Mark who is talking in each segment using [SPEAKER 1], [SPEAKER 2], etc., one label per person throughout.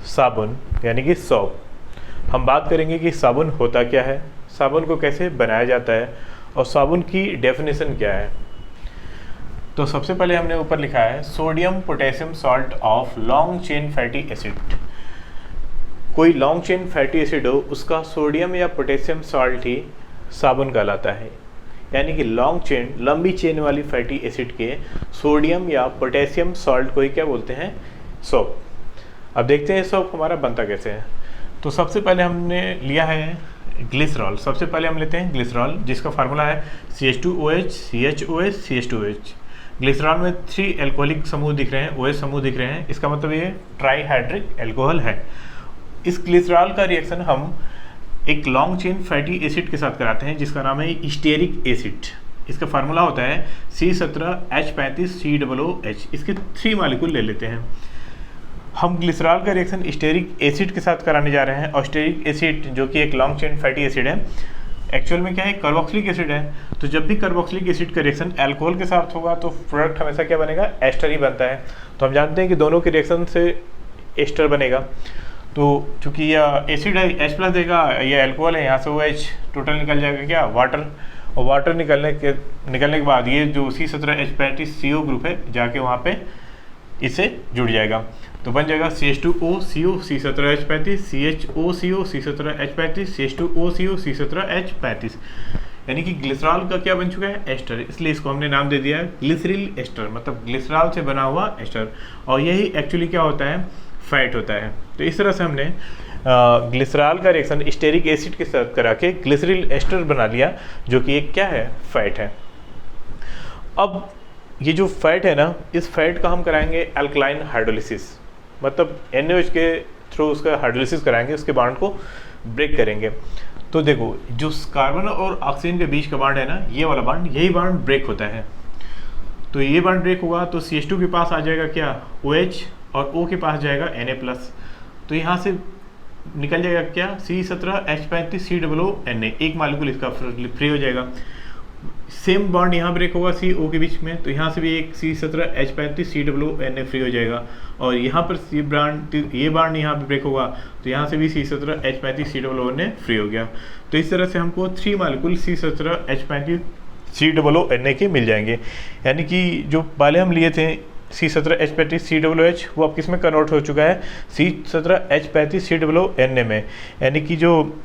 [SPEAKER 1] साबुन यानी कि सोप। हम बात करेंगे कि साबुन होता क्या है, साबुन को कैसे बनाया जाता है और साबुन की डेफिनेशन क्या है। तो सबसे पहले हमने ऊपर लिखा है sodium potassium salt of long chain fatty acid. कोई लॉन्ग चेन फैटी एसिड हो उसका सोडियम या पोटेशियम सॉल्ट ही साबुन कहलाता है। यानी कि लॉन्ग चेन लंबी चेन वाली फैटी एसिड के सोडियम या पोटेशियम सॉल्ट को ही क्या बोलते हैं, सोप। अब देखते हैं सोप हमारा बनता कैसे है। तो सबसे पहले हमने लिया है ग्लिसरॉल। सबसे पहले हम लेते हैं ग्लिसरॉल जिसका फार्मूला है CH2OH CHOH CH2OH। ग्लिसरॉल में 3 एल्कोहलिक समूह दिख रहे हैं, OH समूह दिख रहे हैं, इसका मतलब ये ट्राईहाइड्रिक एल्कोहल है। इस ग्लिसरॉल का रिएक्शन हम एक लॉन्ग चेन फैटी एसिड के साथ कराते हैं जिसका नाम है स्टीयरिक एसिड। इसका फार्मूला होता है C17H35COOH। इसके 3 मॉलिक्यूल ले लेते हैं। हम ग्लिसरॉल का रिएक्शन स्टीयरिक एसिड के साथ कराने जा रहे हैं और स्टीयरिक एसिड जो कि एक लॉन्ग चेन फैटी एसिड है एक्चुअल में क्या है, कार्बोक्सिलिक एसिड है। तो जब भी कार्बोक्सिलिक एसिड का रिएक्शन अल्कोहल के साथ होगा तो प्रोडक्ट हमेशा क्या बनेगा, एस्टर ही बनता है। तो हम जानते हैं कि दोनों के रिएक्शन से एस्टर बनेगा। तो चूंकि यह एसिड है H+ देगा, यह अल्कोहल है, यहाँ से OH टोटल निकल जाएगा क्या, वाटर। और वाटर निकलने के बाद ये जो C17H35CO ग्रुप है जाके वहाँ पे इससे जुड़ जाएगा। तो बन जाएगा CH2OCO C17H35 CHOCO C17H35 CH2OCO C17H35। यानी कि ग्लिसरॉल का क्या बन चुका है, एस्टर। इसलिए इसको हमने नाम दे दिया है ग्लिसरील एस्टर, मतलब ग्लिसरॉल से बना हुआ एस्टर। और यही एक्चुअली क्या होता है, फैट होता है। तो इस तरह से हमने ग्लिसरॉल का रिएक्शन स्टीयरिक एसिड के साथ करा के ग्लिसरील एस्टर बना लिया जो कि एक क्या है, फैट है। अब ये जो फैट है ना, इस फैट का हम कराएंगे अल्कलाइन हाइड्रोलिसिस, मतलब NaOH के थ्रू उसका हाइड्रोलिसिस कराएंगे, उसके बॉन्ड को ब्रेक करेंगे। तो देखो जो कार्बन और ऑक्सीजन के बीच का बॉन्ड है ना, ये वाला बॉन्ड, यही बॉन्ड ब्रेक होता है। तो ये बॉन्ड ब्रेक होगा तो CH2 के पास आ जाएगा क्या, OH, और O के पास जाएगा Na+। तो यहाँ से निकल जाएगा क्या, C17H35COONA, एक मालिक्यूल इसका फ्री हो जाएगा। सेम बॉन्ड यहाँ ब्रेक होगा CO के बीच में, तो यहाँ से भी एक C17H35COONA फ्री हो जाएगा। और यहाँ पर ये बॉन्ड यहाँ पे ब्रेक होगा तो यहाँ से भी C17H35COONA फ्री हो गया। तो इस तरह से हमको 3 मालिक्यूल C17H35COONA के मिल जाएंगे। यानी कि जो पहले हम लिए थे C17H35COOH वो अब किस में कन्वर्ट हो चुका है, C17H35COONA में। यानी कि जो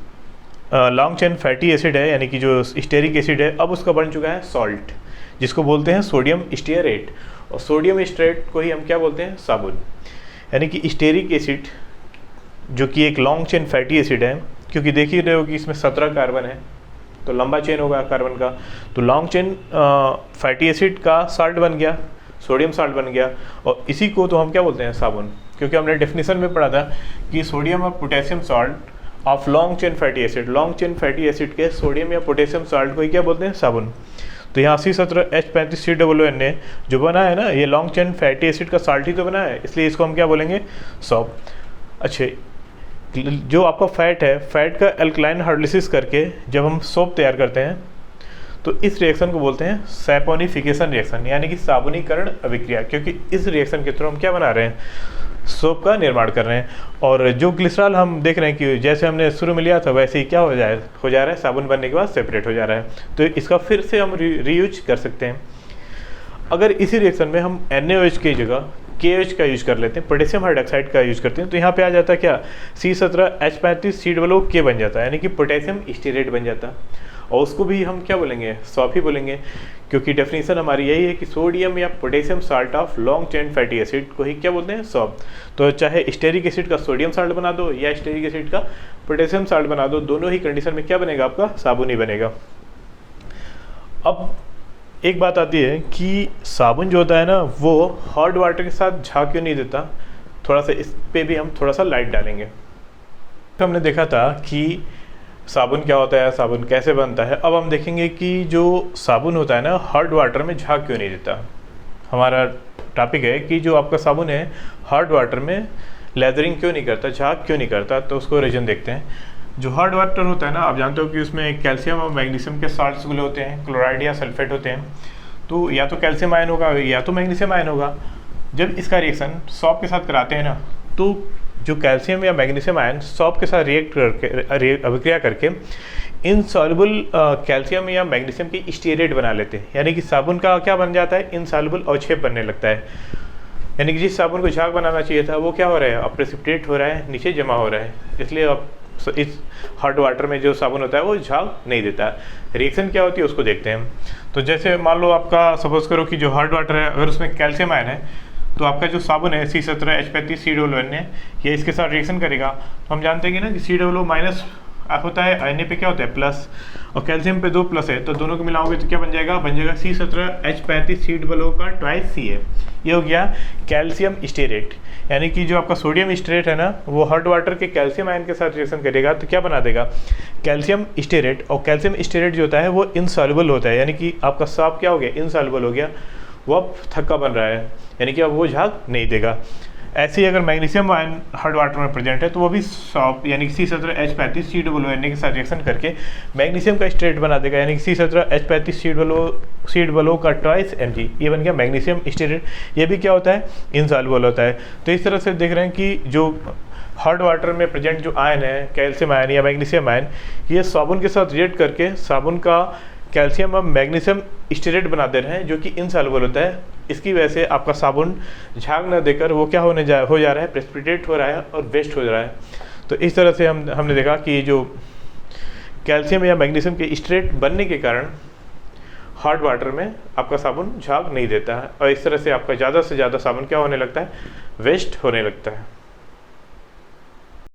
[SPEAKER 1] लॉन्ग चेन फैटी एसिड है यानी कि जो स्टीयरिक एसिड है अब उसका बन चुका है सॉल्ट, जिसको बोलते हैं सोडियम स्टीयरेट। और सोडियम स्टीयरेट को ही हम क्या बोलते हैं, साबुन। यानी कि स्टीयरिक एसिड जो कि एक लॉन्ग चेन फैटी एसिड है, क्योंकि देख ही रहे हो कि इसमें 17 कार्बन है तो लंबा चेन होगा कार्बन का। तो लॉन्ग चेन फैटी एसिड का साल्ट बन गया, सोडियम साल्ट बन गया। और इसी को तो हम क्या बोलते हैं, साबुन। क्योंकि हमने डेफिनेशन में पढ़ा था कि सोडियम और potassium salt of long chain fatty acid, long chain fatty acid के सोडियम या पोटेशियम सॉल्ट को ही क्या बोलते हैं, साबुन। तो यहाँ C17H35COONA जो बना है ना, ये लॉन्ग चेन फैटी एसिड का साल्ट ही तो बना है, इसलिए इसको हम क्या बोलेंगे, सोप। अच्छा, जो आपका फैट है, फैट का अल्कलाइन हाइड्रोलिसिस करके जब हम सोप तैयार करते हैं तो इस रिएक्शन को बोलते हैं सैपोनिफिकेशन रिएक्शन, यानी कि साबुनीकरण अभिक्रिया। क्योंकि इस रिएक्शन के थ्रू हम क्या बना रहे हैं, सोप का निर्माण कर रहे हैं। और जो ग्लिसरॉल हम देख रहे हैं कि जैसे हमने शुरू में लिया था वैसे ही क्या हो जा रहा है, साबुन बनने के बाद सेपरेट हो जा रहा है। तो इसका फिर से हम रीयूज कर सकते हैं। अगर इसी रिएक्शन में हम NaOH की जगह KOH का यूज कर लेते हैं, पोटेशियम हाइड्रोक्साइड का यूज करते हैं, तो यहाँ पे आ जाता है क्या, C17H35COOH बन जाता है, यानी कि पोटेशियम स्टीयरेट बन जाता है। और उसको भी हम क्या बोलेंगे, सॉप ही बोलेंगे। क्योंकि डेफिनेशन हमारी यही है कि सोडियम या potassium salt of long chain fatty acid को ही क्या बोलते हैं, सॉप। तो चाहे स्टीयरिक एसिड का सोडियम साल्ट बना दो या स्टीयरिक एसिड का पोटेशियम साल्ट बना दो, दोनों ही कंडीशन में क्या बनेगा, आपका साबुन ही बनेगा। अब एक बात आती है कि साबुन जो होता है ना वो हॉट वाटर के साथ झाग क्यों नहीं देता, थोड़ा सा इस पे भी हम थोड़ा सा लाइट डालेंगे। तो हमने देखा था कि साबुन क्या होता है, साबुन कैसे बनता है। अब हम देखेंगे कि जो साबुन होता है ना, हॉट वाटर में झाग क्यों नहीं देता। हमारा टॉपिक है कि जो आपका साबुन है हॉट वाटर में लेदरिंग क्यों नहीं करता, झाग क्यों नहीं करता। तो उसको रीजन देखते हैं। जो हॉट वाटर होता है ना, आप जानते हो कि उसमें कैल्शियम और मैग्नीशियम के साल्ट्स घुले होते हैं, क्लोराइड या सल्फेट होते हैं। तो या तो कैल्शियम आयन होगा या तो मैग्नीशियम आयन होगा। जब इसका रिएक्शन सॉप के साथ कराते हैं ना, तो जो कैल्शियम या मैग्नीशियम आयन सॉल्ट के साथ रिएक्ट करके अभिक्रिया करके इनसॉल्युबल कैल्शियम या मैग्नीशियम की स्टीरेट बना लेते हैं, यानी कि साबुन का क्या बन जाता है, इनसॉल्युबल अवक्षेप बनने लगता है। यानी कि जिस साबुन को झाग बनाना चाहिए था वो क्या हो रहा है, अब प्रेसिपिटेट हो रहा है, नीचे जमा हो रहा है, इसलिए अब इस हॉट वाटर में जो साबुन होता है वो झाग नहीं देता। रिएक्शन क्या होती है उसको देखते हैं। तो जैसे मान लो आपका सपोज करो कि जो हॉट वाटर है अगर उसमें कैल्शियम आयन है तो आपका जो साबुन है C17H35COON है ये इसके साथ रिएक्शन करेगा। तो हम जानते हैं कि ना कि COO माइनस होता है, Na पे क्या होता है प्लस, और कैल्शियम पे 2 प्लस है, तो दोनों को मिलाओगे तो क्या बन जाएगा, C17H35COO का ट्वाइस Ca। ये हो गया कैल्शियम स्टीरेट। यानी कि जो आपका सोडियम स्टीरेट है ना वो हॉट वाटर के कैल्शियम आयन के साथ रिएक्शन करेगा तो क्या बना देगा, कैल्शियम स्टीरेट। और कैल्शियम स्टीरेट जो होता है वो इनसॉल्युबल होता है, यानी कि आपका साफ क्या हो गया, इनसॉल्युबल हो गया, वो अब थक्का बन रहा है, यानी कि अब वो झाग नहीं देगा। ऐसे ही अगर मैग्नीशियम आयन हॉट वाटर में प्रेजेंट है तो वो भी सॉफ्ट यानी कि C17H35COON के साथ रिएक्शन करके मैग्नीशियम का स्टीरेट बना देगा, यानी कि C17H35COO का ट्वाइस Mg, ये बन गया मैग्नीशियम स्टीरेट। ये भी क्या होता है, इनसॉल्युबल होता है। तो इस तरह से देख रहे हैं कि जो हॉट वाटर में प्रेजेंट जो आयन है कैल्शियम आयन या मैग्नीशियम आयन, ये साबुन के साथ रिएक्ट करके साबुन का कैल्शियम और मैग्नीशियम स्टीरेट बना दे रहे हैं जो कि इनसॉल्युबल होता है। इसकी वजह से आपका साबुन झाग न देकर वो क्या हो जा रहा है, प्रेसिपिटेट हो रहा है और वेस्ट हो रहा है। तो इस तरह से हमने देखा कि जो कैल्शियम या मैग्नीशियम के स्टीरेट बनने के कारण हॉट वाटर में आपका साबुन झाग नहीं देता है, और इस तरह से आपका ज़्यादा से ज़्यादा साबुन क्या होने लगता है, वेस्ट होने लगता है।